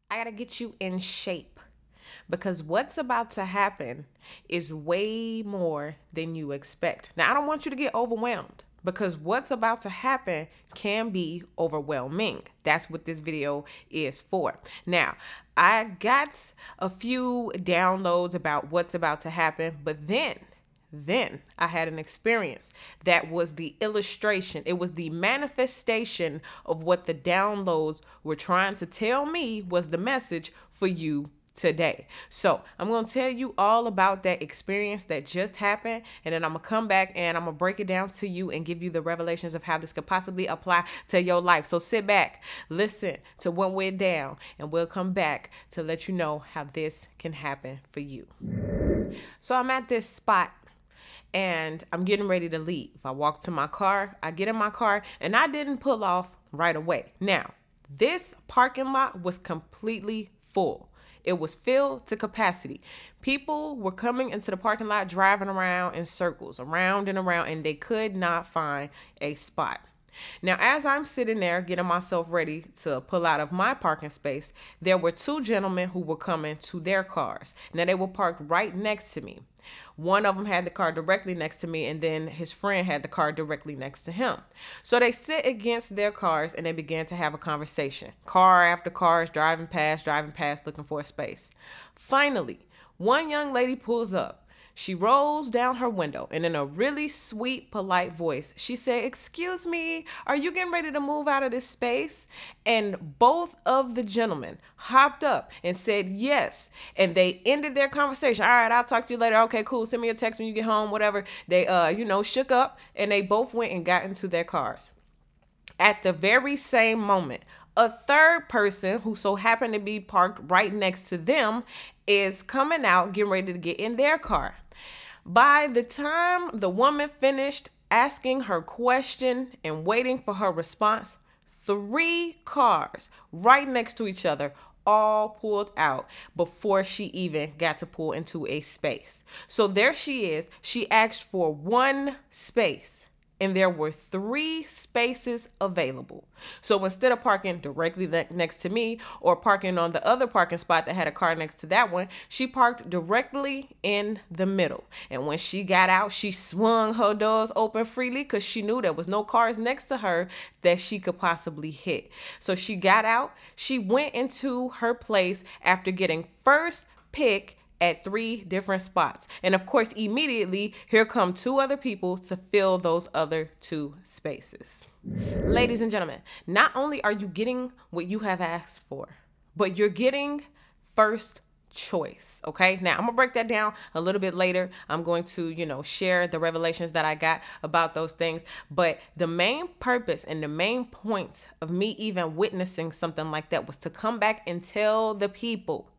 I gotta get you in shape because what's about to happen is way more than you expect. Now, I don't want you to get overwhelmed because what's about to happen can be overwhelming. That's what this video is for. Now, I got a few downloads about what's about to happen, but then I had an experience that was the illustration. It was the manifestation of what the downloads were trying to tell me was the message for you today. So I'm going to tell you all about that experience that just happened, and then I'm going to come back and I'm going to break it down to you and give you the revelations of how this could possibly apply to your life. So sit back, listen to what went down, and we'll come back to let you know how this can happen for you. So I'm at this spot and I'm getting ready to leave. I walk to my car, I get in my car, and I didn't pull off right away. Now, this parking lot was completely full. It was filled to capacity. People were coming into the parking lot, driving around in circles, around and around, and they could not find a spot. Now, as I'm sitting there getting myself ready to pull out of my parking space, there were two gentlemen who were coming to their cars. Now, they were parked right next to me. One of them had the car directly next to me, and then his friend had the car directly next to him. So they sit against their cars and they began to have a conversation. Car after car is driving past, looking for a space. Finally, one young lady pulls up. She rolls down her window and in a really sweet, polite voice, she said, "Excuse me, are you getting ready to move out of this space?" And both of the gentlemen hopped up and said yes. And they ended their conversation. "All right, I'll talk to you later. Okay, cool. Send me a text when you get home," whatever. They, shook up and they both went and got into their cars. At the very same moment, a third person who so happened to be parked right next to them is coming out, getting ready to get in their car. By the time the woman finished asking her question and waiting for her response, 3 cars right next to each other all pulled out before she even got to pull into a space. So there she is. She asked for 1 space. And there were 3 spaces available. So instead of parking directly next to me or parking on the other parking spot that had a car next to that one, she parked directly in the middle. And when she got out, she swung her doors open freely because she knew there was no cars next to her that she could possibly hit. So she got out, she went into her place after getting first pick at 3 different spots. And of course, immediately, here come 2 other people to fill those other 2 spaces. Ladies and gentlemen, not only are you getting what you have asked for, but you're getting first choice. Okay. Now I'm gonna break that down a little bit later. I'm going to, share the revelations that I got about those things. But the main purpose and the main point of me even witnessing something like that was to come back and tell the people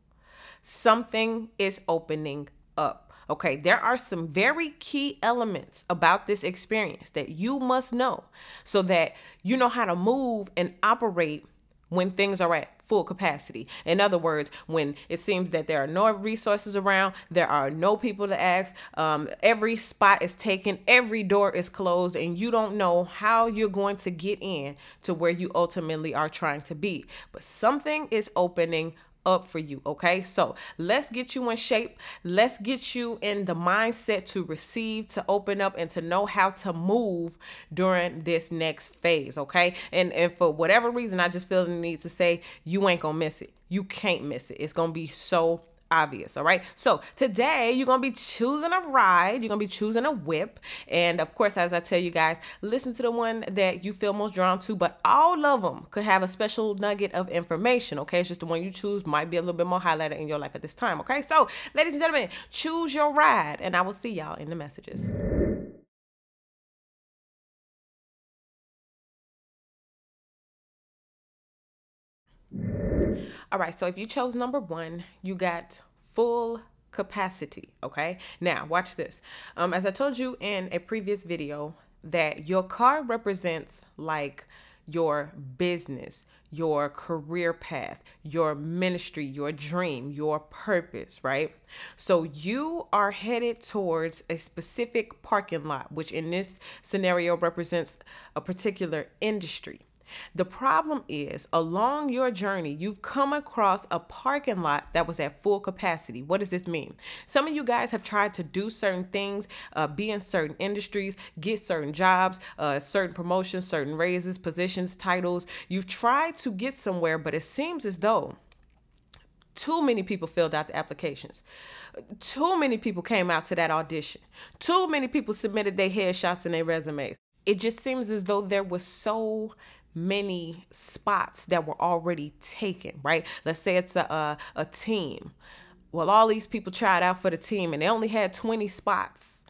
something is opening up. Okay, there are some very key elements about this experience that you must know so that you know how to move and operate when things are at full capacity. In other words, when it seems that there are no resources around, there are no people to ask, every spot is taken, every door is closed, and you don't know how you're going to get in to where you ultimately are trying to be. But something is opening up for you. Okay, so let's get you in shape. Let's get you in the mindset to receive, to open up, and to know how to move during this next phase. Okay, and for whatever reason, I just feel the need to say you ain't gonna miss it. You can't miss it. It's gonna be so obvious. All right, so today you're gonna be choosing a ride, you're gonna be choosing a whip, and of course, as I tell you guys, listen to the one that you feel most drawn to, but all of them could have a special nugget of information. Okay, it's just the one you choose might be a little bit more highlighted in your life at this time. Okay, so ladies and gentlemen, choose your ride, and I will see y'all in the messages. All right, so if you chose number 1, you got full capacity. Okay, now watch this. As I told you in a previous video, that your car represents like your business, your career path, your ministry, your dream, your purpose, right? So you are headed towards a specific parking lot, which in this scenario represents a particular industry. The problem is, along your journey, you've come across a parking lot that was at full capacity. What does this mean? Some of you guys have tried to do certain things, be in certain industries, get certain jobs, certain promotions, certain raises, positions, titles. You've tried to get somewhere, but it seems as though too many people filled out the applications. Too many people came out to that audition. Too many people submitted their headshots and their resumes. It just seems as though there was so many spots that were already taken, right? Let's say it's a team. Well, all these people tried out for the team and they only had 20 spots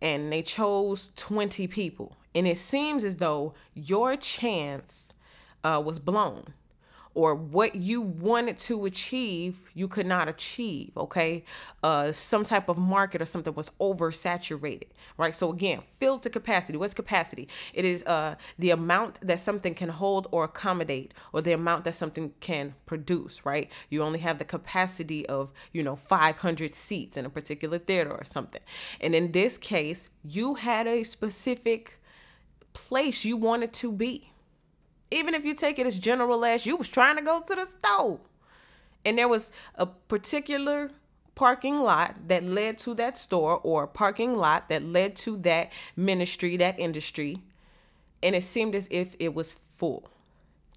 and they chose 20 people. And it seems as though your chance was blown, or what you wanted to achieve, you could not achieve, okay? Some type of market or something was oversaturated, right? So again, filled to capacity. What's capacity? It is the amount that something can hold or accommodate, or the amount that something can produce, right? You only have the capacity of, 500 seats in a particular theater or something. And in this case, you had a specific place you wanted to be. Even if you take it as general as you was trying to go to the store and there was a particular parking lot that led to that store, or a parking lot that led to that ministry, that industry, and it seemed as if it was full.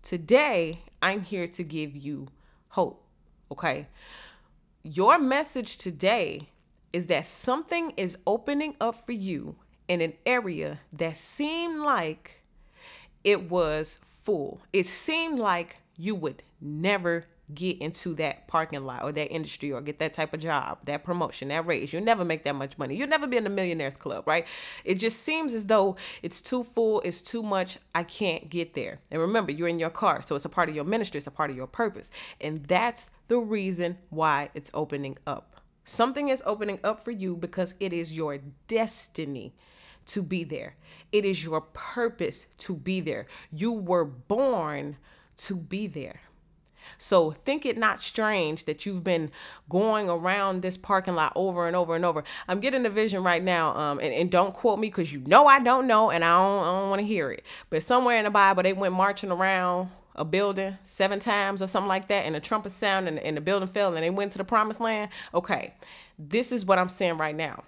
Today, I'm here to give you hope, okay? Your message today is that something is opening up for you in an area that seemed like it was full. It seemed like you would never get into that parking lot or that industry or get that type of job, that promotion, that raise. You'll never make that much money. You'll never be in the millionaires club, right? It just seems as though it's too full, it's too much, I can't get there. And remember, you're in your car, so it's a part of your ministry, it's a part of your purpose. And that's the reason why it's opening up. Something is opening up for you because it is your destiny to be there. It is your purpose to be there. You were born to be there. So think it not strange that you've been going around this parking lot over and over and over. I'm getting a vision right now, and don't quote me because I don't know and I don't want to hear it. But somewhere in the Bible, they went marching around a building 7 times or something like that, and a trumpet sound and the building fell and they went to the promised land. Okay, this is what I'm saying right now.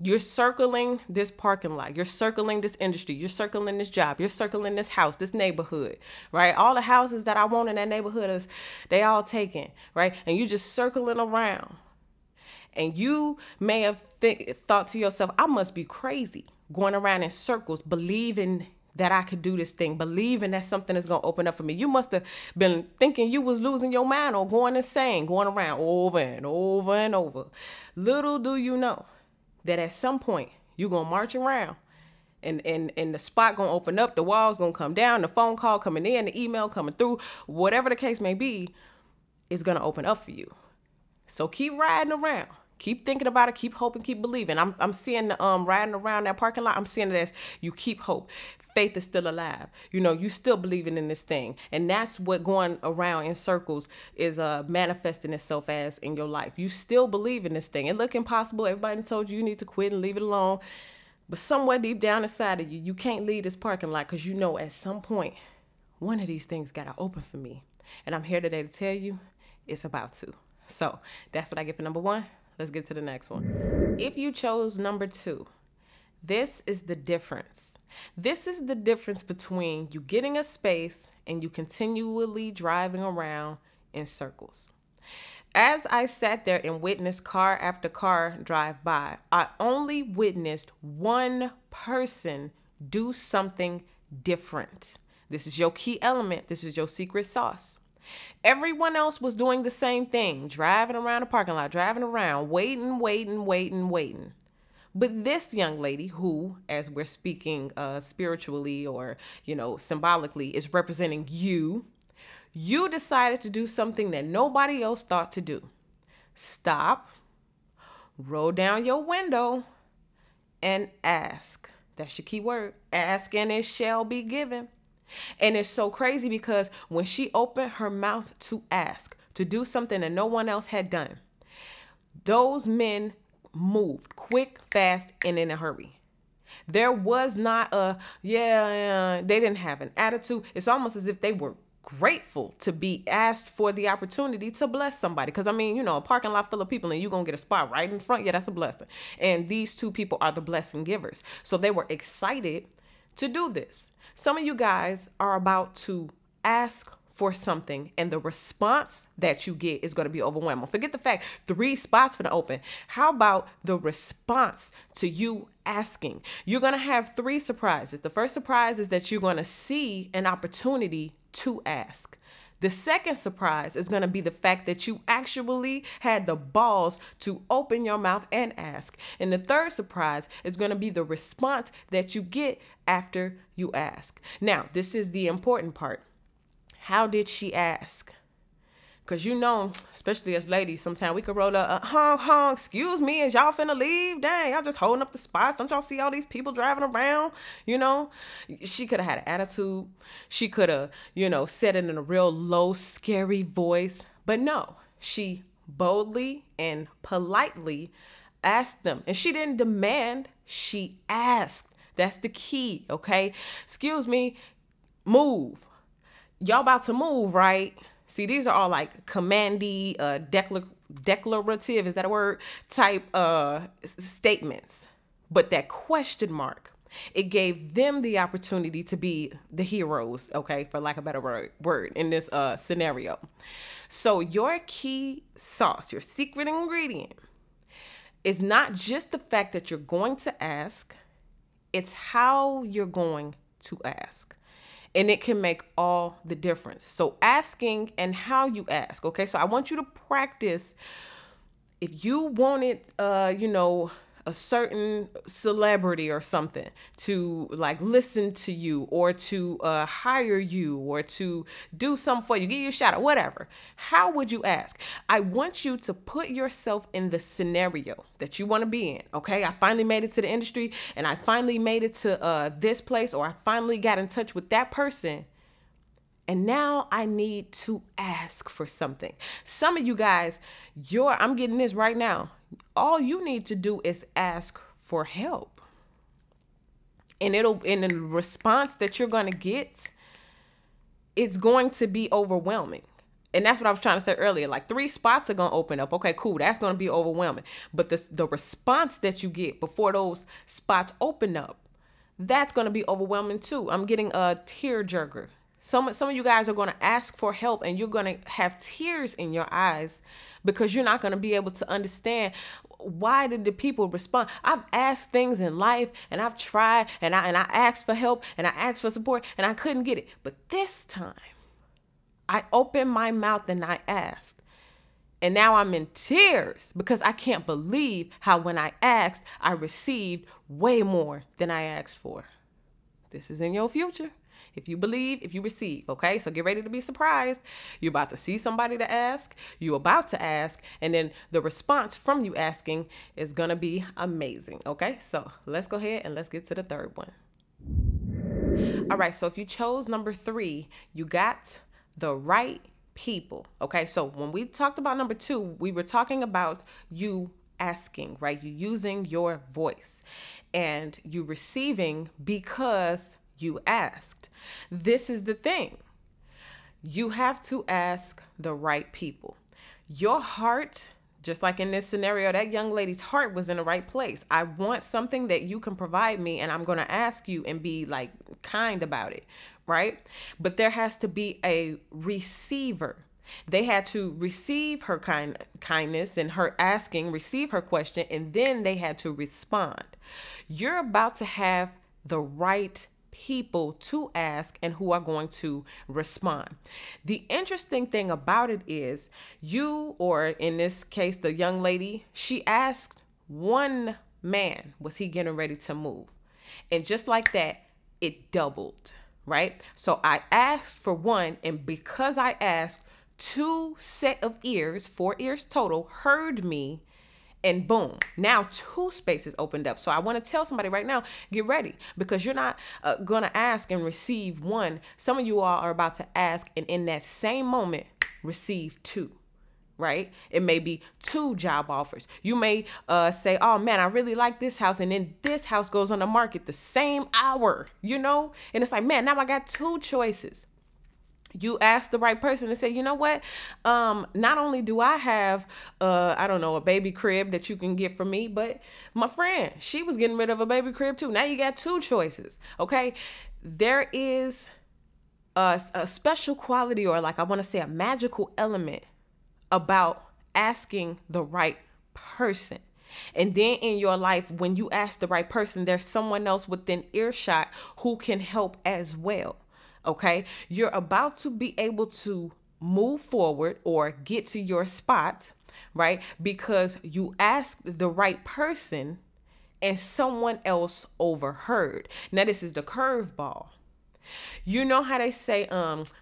You're circling this parking lot. You're circling this industry. You're circling this job. You're circling this house, this neighborhood, right? All the houses that I want in that neighborhood, they all taken, right? And you just circling around. And you may have thought to yourself, I must be crazy going around in circles, believing that I could do this thing, believing that something is going to open up for me. You must have been thinking you was losing your mind or going insane, going around over and over and over. Little do you know that at some point you're going to march around and the spot going to open up, the walls going to come down, the phone call coming in, the email coming through, whatever the case may be, is going to open up for you. So keep riding around. Keep thinking about it. Keep hoping. Keep believing. I'm seeing the riding around that parking lot. I'm seeing it as you keep hope. Faith is still alive. You still believing in this thing. And that's what going around in circles is manifesting itself as in your life. You still believe in this thing. It look impossible. Everybody told you need to quit and leave it alone. But somewhere deep down inside of you, you can't leave this parking lot because at some point, one of these things got to open for me. And I'm here today to tell you it's about to. So that's what I get for number 1. Let's get to the next one. If you chose number 2, this is the difference. This is the difference between you getting a space and you continually driving around in circles. As I sat there and witnessed car after car drive by, I only witnessed one person do something different. This is your key element. This is your secret sauce. Everyone else was doing the same thing, driving around the parking lot, driving around, waiting. But this young lady who, as we're speaking spiritually or, symbolically, is representing you decided to do something that nobody else thought to do. Stop, roll down your window, and ask. That's your key word. Ask and it shall be given. And it's so crazy because when she opened her mouth to ask, to do something that no one else had done, those men moved quick, fast, and in a hurry. There was not a, yeah, they didn't have an attitude. It's almost as if they were grateful to be asked for the opportunity to bless somebody. Because, I mean, you know, a parking lot full of people and you're going to get a spot right in front. Yeah, that's a blessing. And these two people are the blessing givers. So they were excited to do this. Some of you guys are about to ask for something and the response that you get is going to be overwhelming. Forget the fact 3 spots for the open. How about the response to you asking? You're going to have 3 surprises. The first surprise is that you're going to see an opportunity to ask. The second surprise is going to be the fact that you actually had the balls to open your mouth and ask. And the third surprise is going to be the response that you get after you ask. Now, this is the important part. How did she ask? Because, you know, especially as ladies, sometimes we could roll up, honk, excuse me, is y'all finna leave? Dang, y'all just holding up the spots. Don't y'all see all these people driving around? You know, she could have had an attitude. She could have, you know, said it in a real low, scary voice. But no, she boldly and politely asked them. And she didn't demand, she asked. That's the key, okay? Excuse me, move. Y'all about to move, right? See, these are all like commandy, declarative, is that a word? Type statements. But that question mark, it gave them the opportunity to be the heroes, okay, for lack of a better word in this scenario. So your key sauce, your secret ingredient, is not just the fact that you're going to ask, it's how you're going to ask. And it can make all the difference. So asking and how you ask. Okay, so I want you to practice. If you wanted, you know, a certain celebrity or something to like listen to you or to hire you or to do something for you, give you a shout out, whatever. How would you ask? I want you to put yourself in the scenario that you want to be in. Okay, I finally made it to the industry and I finally made it to this place, or I finally got in touch with that person. And now I need to ask for something. Some of you guys, I'm getting this right now. All you need to do is ask for help. And in the response that you're going to get, it's going to be overwhelming. And that's what I was trying to say earlier. Like 3 spots are going to open up. Okay, cool. That's going to be overwhelming. But the response that you get before those spots open up, that's going to be overwhelming too. I'm getting a tearjerker. Some of you guys are going to ask for help and you're going to have tears in your eyes because you're not going to be able to understand why did the people respond. I've asked things in life and I've tried and I asked for help and I asked for support and I couldn't get it. But this time I opened my mouth and I asked. And now I'm in tears because I can't believe how when I asked, I received way more than I asked for. This is in your future. If you believe, if you receive, okay? So get ready to be surprised. You're about to see somebody to ask. You're about to ask. And then the response from you asking is going to be amazing, okay? So let's go ahead and let's get to the third one. All right, so if you chose number 3, you got the right people, okay? So when we talked about number 2, we were talking about you asking, right? You using your voice and you receiving because you asked. This is the thing. You have to ask the right people. Your heart, just like in this scenario, that young lady's heart was in the right place. I want something that you can provide me and I'm going to ask you and be like kind about it, right? But there has to be a receiver. They had to receive her kindness and her asking, receive her question, and then they had to respond. You're about to have the right people to ask and who are going to respond. The interesting thing about it is you, or in this case, the young lady, she asked one man, was he getting ready to move? And just like that, it doubled, right? So I asked for one, and because I asked, 2 set of ears, 4 ears total, heard me. And boom, now 2 spaces opened up. So I want to tell somebody right now, get ready, because you're not going to ask and receive 1. Some of you all are about to ask and in that same moment, receive 2, right? It may be 2 job offers. You may say, oh man, I really like this house. And then this house goes on the market the same hour, and it's like, man, now I got 2 choices. You ask the right person and say, you know what? Not only do I have, a baby crib that you can get for me, but my friend, she was getting rid of a baby crib too. Now you got 2 choices. Okay. There is a special quality, or like, I want to say, a magical element about asking the right person. And then in your life, when you ask the right person, there's someone else within earshot who can help as well. Okay, you're about to be able to move forward or get to your spot, right? Because you asked the right person and someone else overheard. Now, this is the curveball. You know how they say,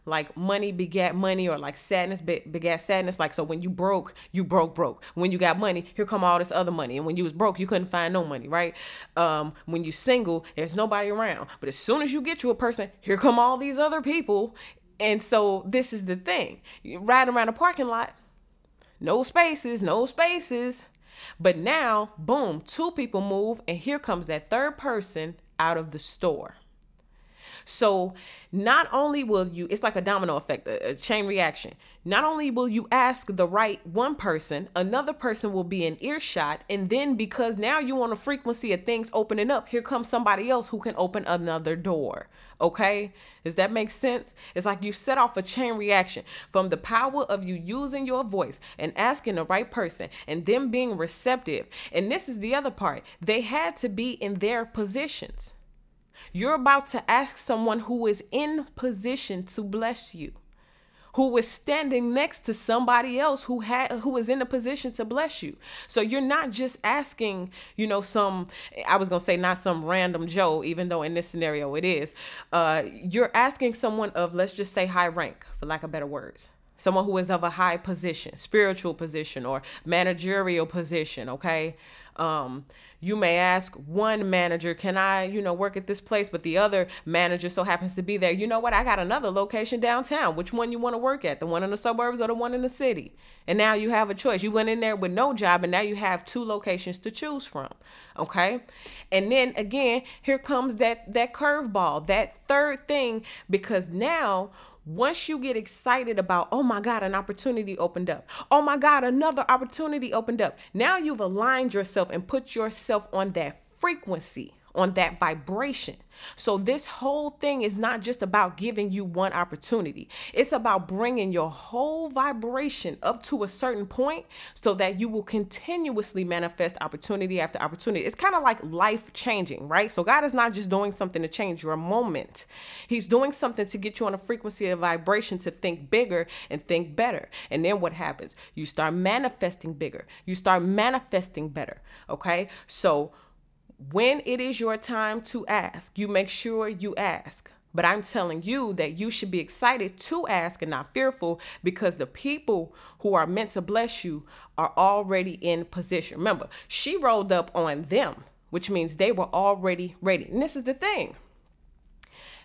like money begat money, or like sadness begat sadness. Like, so when you broke, you broke. When you got money, here come all this other money. And when you was broke, you couldn't find no money, right? When you single, there's nobody around. But as soon as you get you a person, here come all these other people. And so this is the thing. You ride around a parking lot, no spaces. But now, boom, 2 people move, and here comes that 3rd person out of the store. So not only will you, it's like a domino effect, a chain reaction. Not only will you ask the right one person, another person will be in earshot. And then because now you on a frequency of things opening up, here comes somebody else who can open another door. Okay. Does that make sense? It's like you set off a chain reaction from the power of you using your voice and asking the right person and them being receptive. And this is the other part. They had to be in their positions. You're about to ask someone who is in position to bless you, who is standing next to somebody else who is in a position to bless you. So you're not just asking, not some random Joe, even though in this scenario it is. You're asking someone of, let's just say, high rank, for lack of better words. Someone who is of a high position, spiritual position, or managerial position. Okay. You may ask one manager, can I, work at this place? But the other manager so happens to be there. You know what? I got another location downtown. Which one you want to work at? The one in the suburbs or the one in the city? And now you have a choice. You went in there with no job, and now you have 2 locations to choose from. Okay. And then again, here comes that curveball, that 3rd thing, because now, once you get excited about, oh my God, an opportunity opened up. Oh my God, another opportunity opened up. Now you've aligned yourself and put yourself on that frequency, on that vibration. So this whole thing is not just about giving you one opportunity. It's about bringing your whole vibration up to a certain point so that you will continuously manifest opportunity after opportunity. It's kind of like life changing, right? So God is not just doing something to change your moment. He's doing something to get you on a frequency of vibration to think bigger and think better. And then what happens? You start manifesting bigger. You start manifesting better. Okay. So when it is your time to ask, you make sure you ask. But I'm telling you that you should be excited to ask and not fearful, because the people who are meant to bless you are already in position. Remember, she rolled up on them, which means they were already ready. And this is the thing.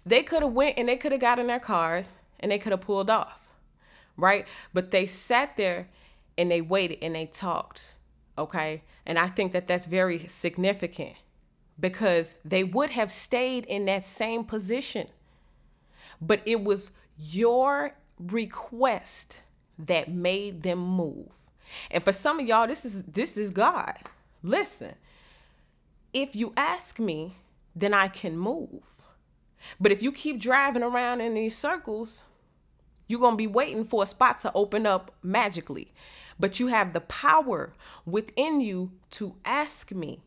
They could have went and they could have got in their cars and they could have pulled off, right? But they sat there and they waited and they talked, okay? And I think that that's very significant, because they would have stayed in that same position. But it was your request that made them move. And for some of y'all, this is God. Listen, if you ask me, then I can move. But if you keep driving around in these circles, you're going to be waiting for a spot to open up magically. But you have the power within you to ask me.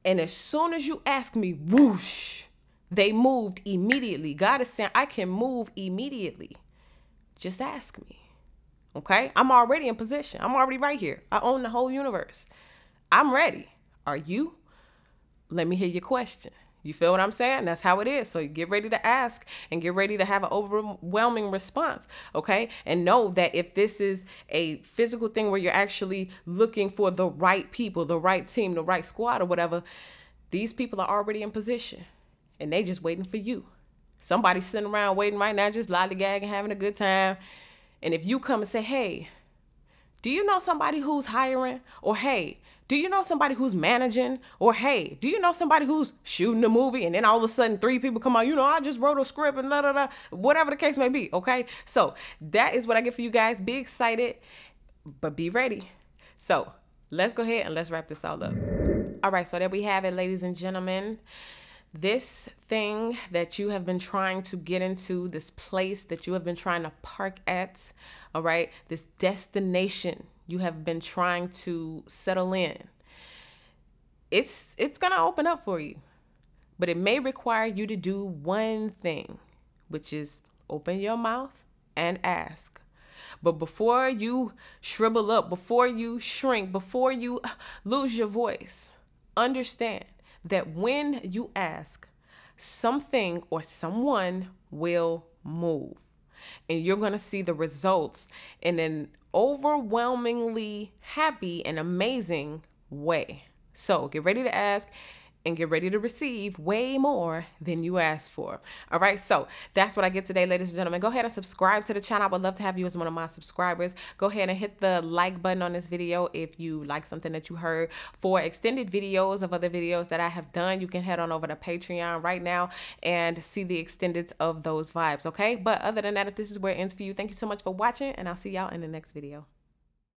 And as soon as you ask me, whoosh, they moved immediately. God is saying, I can move immediately. Just ask me. Okay? I'm already in position. I'm already right here. I own the whole universe. I'm ready. Are you? Let me hear your question. You feel what I'm saying? That's how it is. So you get ready to ask and get ready to have an overwhelming response. Okay. And know that if this is a physical thing where you're actually looking for the right people, the right team, the right squad or whatever, these people are already in position and they just waiting for you. Somebody's sitting around waiting right now, just lollygagging, having a good time. And if you come and say, hey, do you know somebody who's hiring? Or hey, do you know somebody who's managing? Or hey, do you know somebody who's shooting a movie and then all of a sudden 3 people come out, I just wrote a script and whatever the case may be, okay? So that is what I get for you guys. Be excited, but be ready. So let's go ahead and let's wrap this all up. All right, so there we have it, ladies and gentlemen. This thing that you have been trying to get into, this place that you have been trying to park at, all right, this destination you have been trying to settle in, it's going to open up for you. But it may require you to do one thing, which is open your mouth and ask. But before you shrivel up, before you shrink, before you lose your voice, understand that when you ask, something or someone will move. And you're going to see the results in an overwhelmingly happy and amazing way. So get ready to ask and get ready to receive way more than you asked for. All right, so that's what I get today, ladies and gentlemen. Go ahead and subscribe to the channel. I would love to have you as one of my subscribers. Go ahead and hit the like button on this video if you like something that you heard. For extended videos of other videos that I have done, you can head on over to Patreon right now and see the extended of those vibes, okay? But other than that, if this is where it ends for you, thank you so much for watching, and I'll see y'all in the next video.